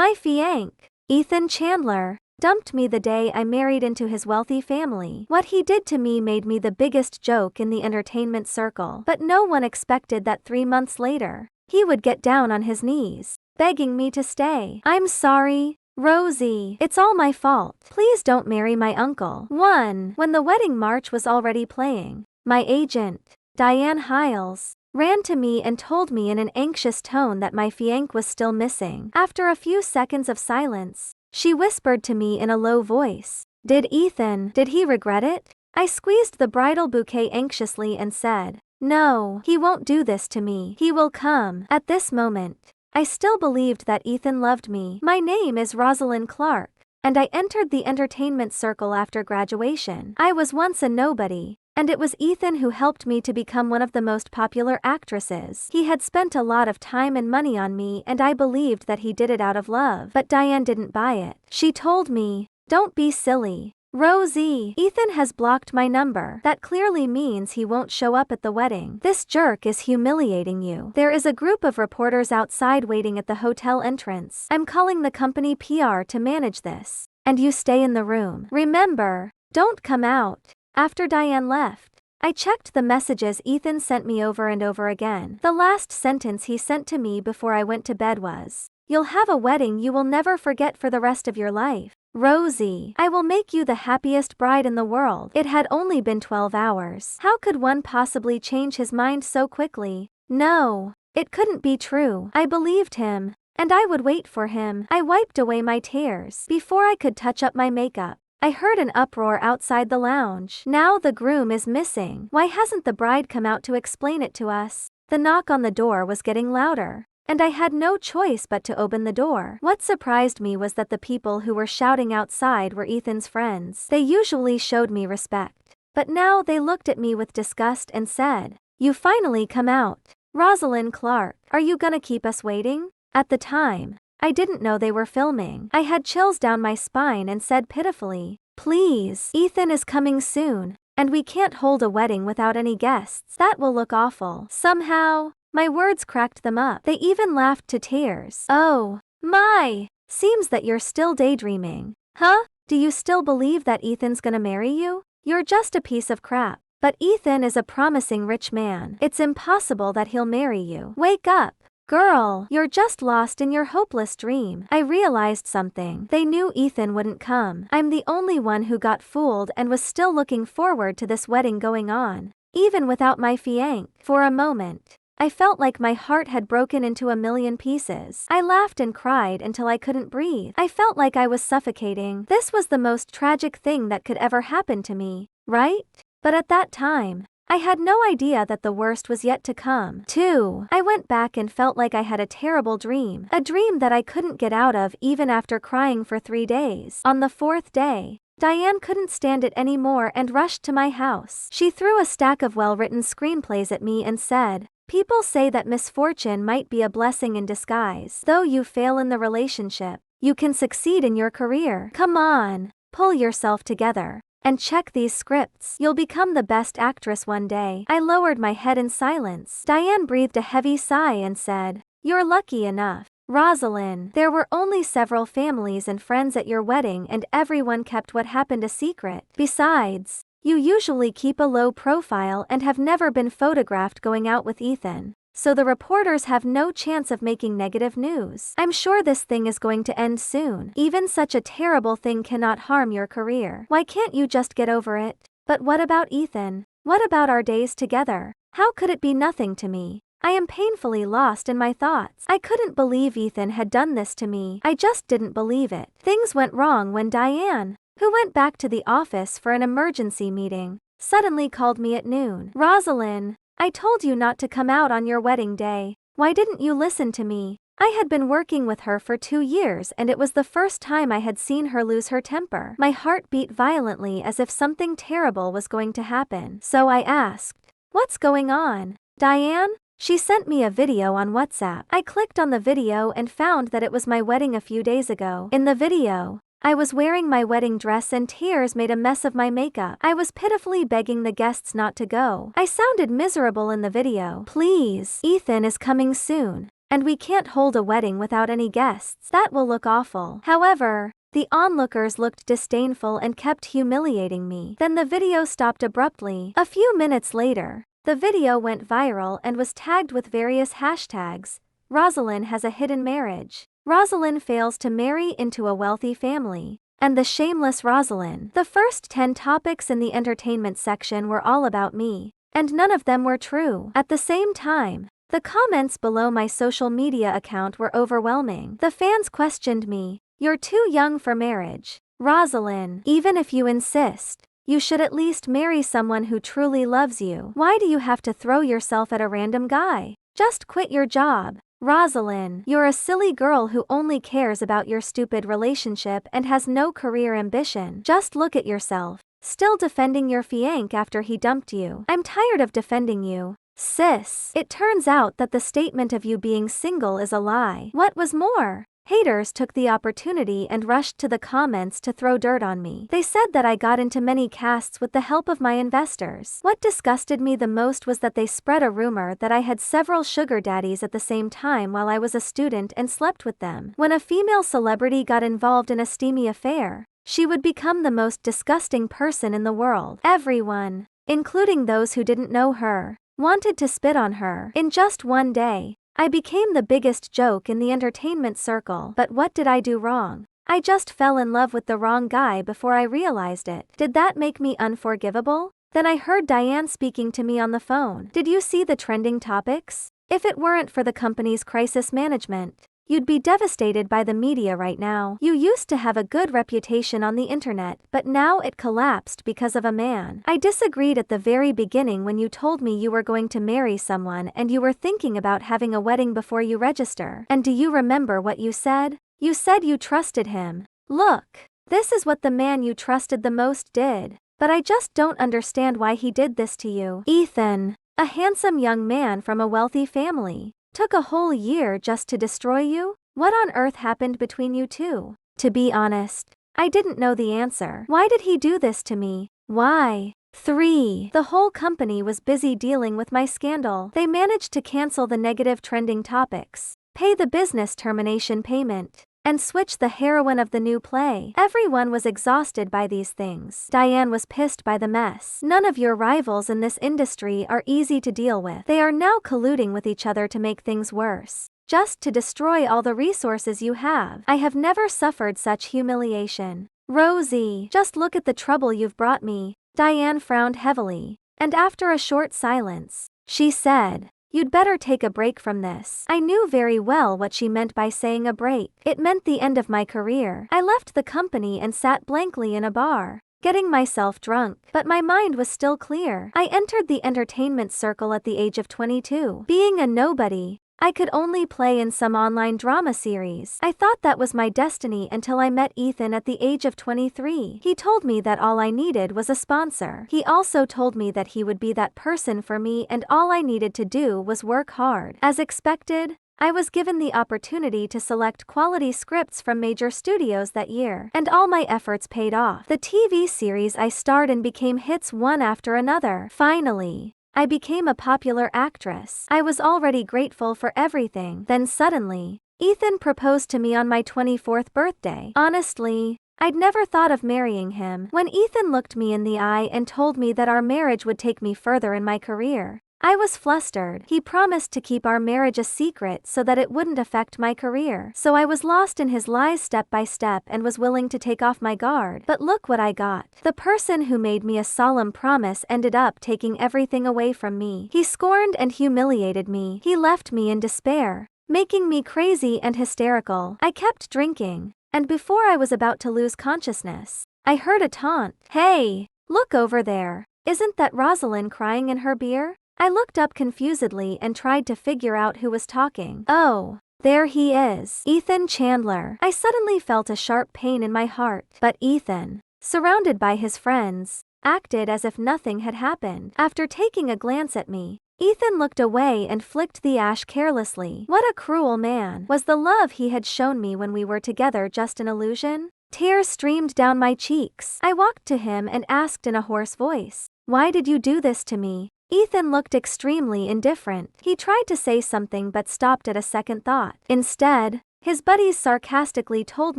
My fiancé, Ethan Chandler, dumped me the day I married into his wealthy family. What he did to me made me the biggest joke in the entertainment circle. But no one expected that 3 months later, he would get down on his knees, begging me to stay. I'm sorry, Rosie. It's all my fault. Please don't marry my uncle. 1. When the wedding march was already playing, my agent, Diane Hiles, ran to me and told me in an anxious tone that my fiancé was still missing. After a few seconds of silence, she whispered to me in a low voice, did he regret it? I squeezed the bridal bouquet anxiously and said, no, he won't do this to me. He will come. At this moment, I still believed that Ethan loved me. My name is Rosalind Clark, and I entered the entertainment circle after graduation. I was once a nobody, and it was Ethan who helped me to become one of the most popular actresses. He had spent a lot of time and money on me, and I believed that he did it out of love. But Diane didn't buy it. She told me, don't be silly, Rosie. Ethan has blocked my number. That clearly means he won't show up at the wedding. This jerk is humiliating you. There is a group of reporters outside waiting at the hotel entrance. I'm calling the company PR to manage this. And you stay in the room. Remember, don't come out. After Diane left, I checked the messages Ethan sent me over and over again. The last sentence he sent to me before I went to bed was, you'll have a wedding you will never forget for the rest of your life. Rosie, I will make you the happiest bride in the world. It had only been 12 hours. How could one possibly change his mind so quickly? No, it couldn't be true. I believed him, and I would wait for him. I wiped away my tears. Before I could touch up my makeup, I heard an uproar outside the lounge. Now the groom is missing. Why hasn't the bride come out to explain it to us? The knock on the door was getting louder, and I had no choice but to open the door. What surprised me was that the people who were shouting outside were Ethan's friends. They usually showed me respect, but now they looked at me with disgust and said, you finally come out. Rosalind Clark, are you gonna keep us waiting? At the time, I didn't know they were filming. I had chills down my spine and said pitifully, please, Ethan is coming soon, and we can't hold a wedding without any guests. That will look awful. Somehow, my words cracked them up. They even laughed to tears. Oh, my! Seems that you're still daydreaming. Huh? Do you still believe that Ethan's gonna marry you? You're just a piece of crap. But Ethan is a promising rich man. It's impossible that he'll marry you. Wake up, girl. You're just lost in your hopeless dream. I realized something. They knew Ethan wouldn't come. I'm the only one who got fooled and was still looking forward to this wedding going on, even without my fiancé. For a moment, I felt like my heart had broken into a million pieces. I laughed and cried until I couldn't breathe. I felt like I was suffocating. This was the most tragic thing that could ever happen to me, right? But at that time, I had no idea that the worst was yet to come. 2. I went back and felt like I had a terrible dream. A dream that I couldn't get out of even after crying for 3 days. On the 4th day, Diane couldn't stand it anymore and rushed to my house. She threw a stack of well-written screenplays at me and said, people say that misfortune might be a blessing in disguise. Though you fail in the relationship, you can succeed in your career. Come on, pull yourself together, and check these scripts. You'll become the best actress one day. I lowered my head in silence. Diane breathed a heavy sigh and said, you're lucky enough, Rosalind. There were only several families and friends at your wedding and everyone kept what happened a secret. Besides, you usually keep a low profile and have never been photographed going out with Ethan, so the reporters have no chance of making negative news. I'm sure this thing is going to end soon. Even such a terrible thing cannot harm your career. Why can't you just get over it? But what about Ethan? What about our days together? How could it be nothing to me? I am painfully lost in my thoughts. I couldn't believe Ethan had done this to me. I just didn't believe it. Things went wrong when Diane, who went back to the office for an emergency meeting, suddenly called me at noon. Rosalind, I told you not to come out on your wedding day. Why didn't you listen to me? I had been working with her for 2 years and it was the first time I had seen her lose her temper. My heart beat violently as if something terrible was going to happen. So I asked, what's going on, Diane? She sent me a video on WhatsApp. I clicked on the video and found that it was my wedding a few days ago. In the video, I was wearing my wedding dress and tears made a mess of my makeup. I was pitifully begging the guests not to go. I sounded miserable in the video. Please, Ethan is coming soon, and we can't hold a wedding without any guests. That will look awful." However, the onlookers looked disdainful and kept humiliating me. Then the video stopped abruptly. A few minutes later, the video went viral and was tagged with various hashtags. Rosalind has a hidden marriage. Rosalind fails to marry into a wealthy family. And the shameless Rosalind. The first 10 topics in the entertainment section were all about me. And none of them were true. At the same time, the comments below my social media account were overwhelming. The fans questioned me. "You're too young for marriage. Rosalind, even if you insist, you should at least marry someone who truly loves you. Why do you have to throw yourself at a random guy? Just quit your job. Rosalind, you're a silly girl who only cares about your stupid relationship and has no career ambition. Just look at yourself. Still defending your fiancé after he dumped you. I'm tired of defending you, sis." It turns out that the statement of you being single is a lie. What was more, haters took the opportunity and rushed to the comments to throw dirt on me. They said that I got into many casts with the help of my investors. What disgusted me the most was that they spread a rumor that I had several sugar daddies at the same time while I was a student and slept with them. When a female celebrity got involved in a steamy affair, she would become the most disgusting person in the world. Everyone, including those who didn't know her, wanted to spit on her. In just one day, I became the biggest joke in the entertainment circle. But what did I do wrong? I just fell in love with the wrong guy before I realized it. Did that make me unforgivable? Then I heard Diane speaking to me on the phone. "Did you see the trending topics? If it weren't for the company's crisis management, you'd be devastated by the media right now. You used to have a good reputation on the internet, but now it collapsed because of a man." I disagreed at the very beginning when you told me you were going to marry someone and you were thinking about having a wedding before you register. And do you remember what you said? You said you trusted him. Look, this is what the man you trusted the most did. But I just don't understand why he did this to you. Ethan, a handsome young man from a wealthy family, took a whole year just to destroy you? What on earth happened between you two? To be honest, I didn't know the answer. Why did he do this to me? Why? 3. The whole company was busy dealing with my scandal. They managed to cancel the negative trending topics, pay the business termination payment, and switch the heroine of the new play. Everyone was exhausted by these things. Diane was pissed by the mess. None of your rivals in this industry are easy to deal with. They are now colluding with each other to make things worse, just to destroy all the resources you have. I have never suffered such humiliation. Rosie, just look at the trouble you've brought me. Diane frowned heavily, and after a short silence, she said, "You'd better take a break from this." I knew very well what she meant by saying a break. It meant the end of my career. I left the company and sat blankly in a bar, getting myself drunk. But my mind was still clear. I entered the entertainment circle at the age of 22. Being a nobody, I could only play in some online drama series. I thought that was my destiny until I met Ethan at the age of 23. He told me that all I needed was a sponsor. He also told me that he would be that person for me and all I needed to do was work hard. As expected, I was given the opportunity to select quality scripts from major studios that year, and all my efforts paid off. The TV series I starred in became hits one after another. Finally, I became a popular actress. I was already grateful for everything. Then suddenly, Ethan proposed to me on my 24th birthday. Honestly, I'd never thought of marrying him. When Ethan looked me in the eye and told me that our marriage would take me further in my career, I was flustered. He promised to keep our marriage a secret so that it wouldn't affect my career. So I was lost in his lies step by step and was willing to take off my guard. But look what I got. The person who made me a solemn promise ended up taking everything away from me. He scorned and humiliated me. He left me in despair, making me crazy and hysterical. I kept drinking, and before I was about to lose consciousness, I heard a taunt. "Hey, look over there. Isn't that Rosalind crying in her beer?" I looked up confusedly and tried to figure out who was talking. Oh, there he is. Ethan Chandler. I suddenly felt a sharp pain in my heart. But Ethan, surrounded by his friends, acted as if nothing had happened. After taking a glance at me, Ethan looked away and flicked the ash carelessly. What a cruel man. Was the love he had shown me when we were together just an illusion? Tears streamed down my cheeks. I walked to him and asked in a hoarse voice, "Why did you do this to me?" Ethan looked extremely indifferent. He tried to say something but stopped at a second thought. Instead, his buddies sarcastically told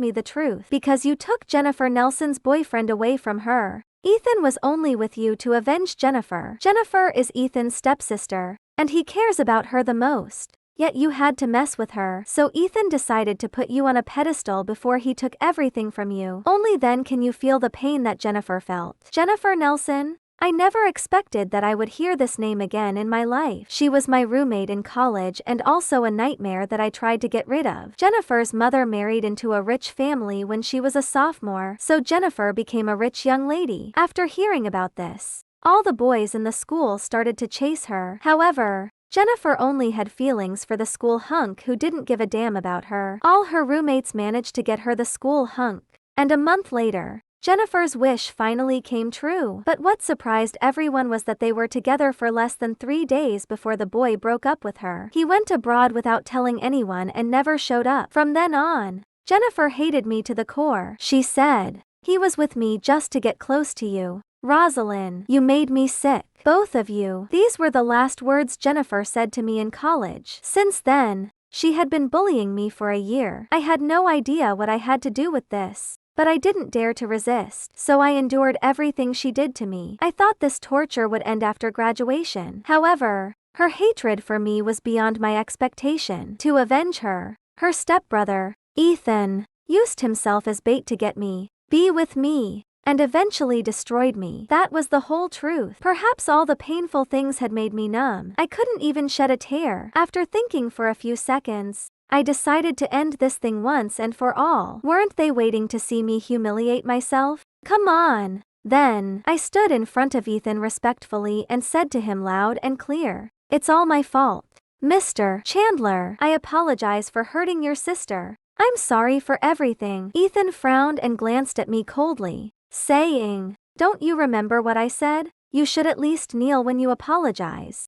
me the truth. Because you took Jennifer Nelson's boyfriend away from her, Ethan was only with you to avenge Jennifer. Jennifer is Ethan's stepsister, and he cares about her the most. Yet you had to mess with her, so Ethan decided to put you on a pedestal before he took everything from you. Only then can you feel the pain that Jennifer felt. Jennifer Nelson? I never expected that I would hear this name again in my life. She was my roommate in college and also a nightmare that I tried to get rid of. Jennifer's mother married into a rich family when she was a sophomore, so Jennifer became a rich young lady. After hearing about this, all the boys in the school started to chase her. However, Jennifer only had feelings for the school hunk who didn't give a damn about her. All her roommates managed to get her the school hunk, and a month later, Jennifer's wish finally came true. But what surprised everyone was that they were together for less than 3 days before the boy broke up with her. He went abroad without telling anyone and never showed up. From then on, Jennifer hated me to the core. She said, "He was with me just to get close to you. Rosalind, you made me sick. Both of you." These were the last words Jennifer said to me in college. Since then, she had been bullying me for a year. I had no idea what I had to do with this, but I didn't dare to resist, so I endured everything she did to me. I thought this torture would end after graduation. However, her hatred for me was beyond my expectation. To avenge her, her stepbrother, Ethan, used himself as bait to get me, be with me, and eventually destroyed me. That was the whole truth. Perhaps all the painful things had made me numb. I couldn't even shed a tear. After thinking for a few seconds, I decided to end this thing once and for all. Weren't they waiting to see me humiliate myself? Come on. Then, I stood in front of Ethan respectfully and said to him loud and clear, "It's all my fault. Mr. Chandler, I apologize for hurting your sister. I'm sorry for everything." Ethan frowned and glanced at me coldly, saying, "Don't you remember what I said? You should at least kneel when you apologize."